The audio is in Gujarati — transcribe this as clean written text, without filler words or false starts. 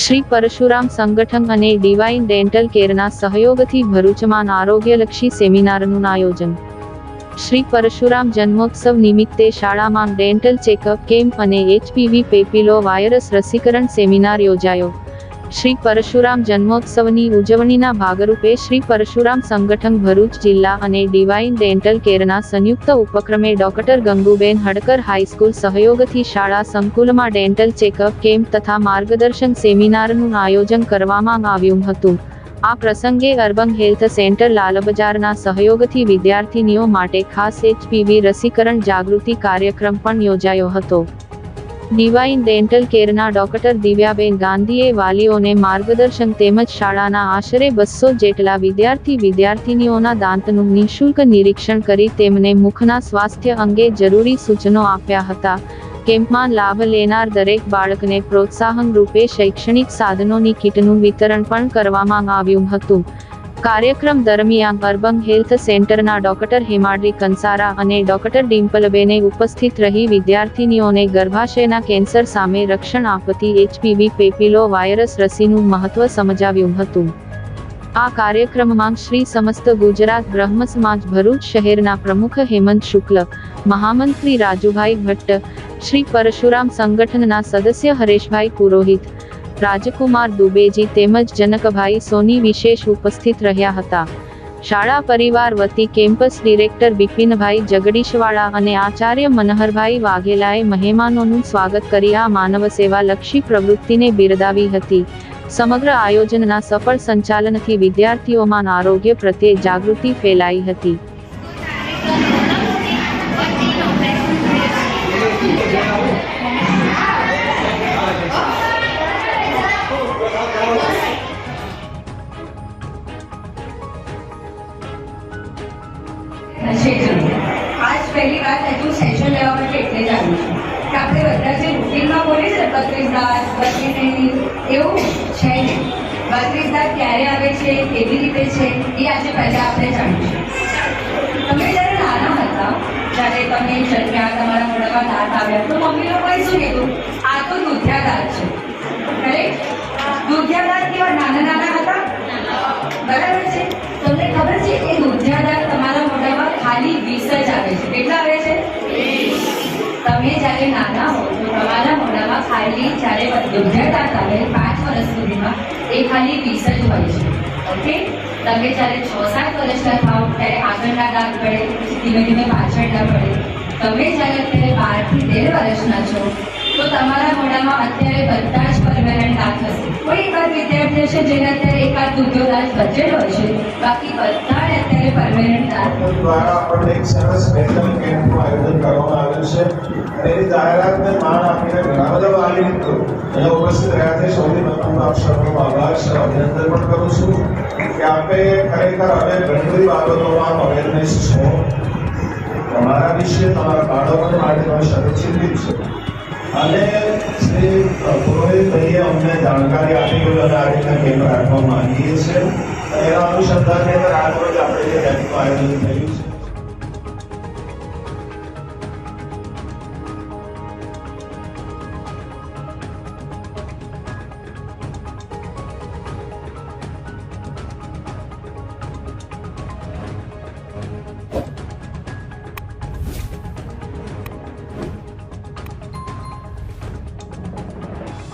શ્રી પરશુરામ સંગઠન અને ડિવાઇન ડેન્ટલ કેરના સહયોગથી ભરૂચમાં આરોગ્યલક્ષી સેમિનારનું આયોજન। શ્રી પરશુરામ જન્મોત્સવ નિમિત્તે શાળામાં ડેન્ટલ ચેકઅપ કેમ્પ અને HPV પેપિલો વાયરસ રસીકરણ સેમિનાર યોજાયો। શ્રી પરશુરામ જન્મોત્સવની ઉજવણીના ભાગરૂપે શ્રી પરશુરામ સંગઠન ભરૂચ જિલ્લા અને ડિવાઇન ડેન્ટલ કેરના સંયુક્ત ઉપક્રમે ડોક્ટર ગંગુબેન હડકર હાઈસ્કૂલ સહયોગથી શાળા સંકુલમાં ડેન્ટલ ચેકઅપ કેમ્પ તથા માર્ગદર્શન સેમિનારનું આયોજન કરવામાં આવ્યું હતું। આ પ્રસંગે અર્બન હેલ્થ સેન્ટર લાલબજારના સહયોગથી વિદ્યાર્થીનીઓ માટે ખાસ HPV રસીકરણ જાગૃતિ કાર્યક્રમ પણ યોજાયો હતો। ડિવાઇન ડેન્ટલ કેરના ડોક્ટર દિવ્યાબેન ગાંધીએ વાલીઓને માર્ગદર્શન તેમજ શાળાના આશરે 200 જેટલા વિદ્યાર્થીનીઓના દાંતનું નિઃશુલ્ક નિરીક્ષણ કરી તેમને મુખના સ્વાસ્થ્ય અંગે જરૂરી સૂચનો આપ્યા હતા। કેમ્પમાં લાભ લેનાર દરેક બાળકને પ્રોત્સાહન રૂપે શૈક્ષણિક સાધનોની કીટનું વિતરણ પણ કરવામાં આવ્યું હતું। કાર્યક્રમ દરમિયાન અર્બન હેલ્થ સેન્ટરના ડોક્ટર હેમાડ્રી કંસારા અને ડોક્ટર ડિમ્પલબેને ઉપસ્થિત રહી વિદ્યાર્થીનીઓને ગર્ભાશયના કેન્સર સામે રક્ષણ આપતી HPV પેપિલો વાયરસ રસીનું મહત્વ સમજાવ્યું હતું। આ કાર્યક્રમમાં શ્રી સમસ્ત ગુજરાત બ્રહ્મ સમાજ ભરૂચ શહેરના પ્રમુખ હેમંત શુક્લ, મહામંત્રી રાજુભાઈ ભટ્ટ, શ્રી પરશુરામ સંગઠનના સદસ્ય હરેશભાઈ પુરોહિત, રાજકુમાર દુબેજી તેમજ જનકભાઈ સોની વિશેષ ઉપસ્થિત રહ્યા હતા। શાળા પરિવાર વતી કેમ્પસ ડિરેક્ટર બિપિનભાઈ જગદીશવાળા અને આચાર્ય મનહરભાઈ વાઘેલાએ મહેમાનોનું સ્વાગત કરી આ માનવ સેવા લક્ષી પ્રવૃત્તિને બિરદાવી હતી। સમગ્ર આયોજનના સફળ સંચાલનથી વિદ્યાર્થીઓમાં આરોગ્ય પ્રત્યે જાગૃતિ ફેલાઈ હતી। आज पहली बार मैं सेशन लेवा માટે એટલે જ આવી છું કે આપણે બધા જે રૂટીનમાં બોલીએ છે 32 દાંત 32 નહીં એવું છે નહીં। 32 દાંત ક્યારે આવે છે કેવી રીતે છે એ આજે પહેલા આપણે જાણીશું। તમે જ્યારે નાના હતા જ્યારે તમે જન્મ્યા તમારા મોઢામાં દાંત આવ્યા તો મમ્મી લોકોએ શું કીધું આ તો દૂધિયા દાંત છે, કરેક્ટ? દૂધિયા દાંત કેવા નાના નાના હતા, બરાબર છે? તમને ખબર છે એ દૂધિયા દાંત તમારા મોઢામાં ખાલી 20 જ આવે છે। કેટલા આવે છે? 20। તમે જ્યારે નાના હો તો તમારા મોઢામાં ખાલી જ્યારે દૂધિયા દાંત આવે 5 વર્ષ સુધીમાં એ ખાલી 20 જ હોય છે। ઓકે, તમે જ્યારે 6-7 વર્ષના થાવ ત્યારે આગળના દાંત પડે, પછી ધીમે ધીમે પાછળના પડે। તમે જ્યારે અત્યારે 12 થી 13 વર્ષના છો તો તમારા મોઢામાં અત્યારે બધા જ પરમેનન્ટ દાંત હશે। કોઈ એકાદ વિદ્યાર્થી હશે જેને અત્યારે એકાદ દૂધિયો દાંત બચેલો હશે, બાકી બધાને અત્યારે પરમેનન્ટ દાંત દ્વારા આપણને એક સરસ ડેન્ટલ કેમ્પનું આયોજન કરવામાં આવ્યું છે। એની જાહેરાતને માન આપીને ઘણા બધા વાલી મિત્રો અહીંયા ઉપસ્થિત રહ્યા છે। સૌથી પ્રથમ આપ સૌનો આભાર છે, અભિનંદન પણ કરું છું કે આપે ખરેખર હવે ઘણી બધી બાબતોમાં અવેરનેસ છો તમારા વિશે, તમારા બાળકો માટે તમે સતત ચિંતિત છો અને શ્રી પુરોહિતભાઈએ અમને જાણકારી આપી હોય અને આ રીતના કેમ્પ રાખવામાં આવીએ છીએ। એના અનુસંધાને આજ રોજ આપણે જે કેમ્પનું આયોજન થયું છે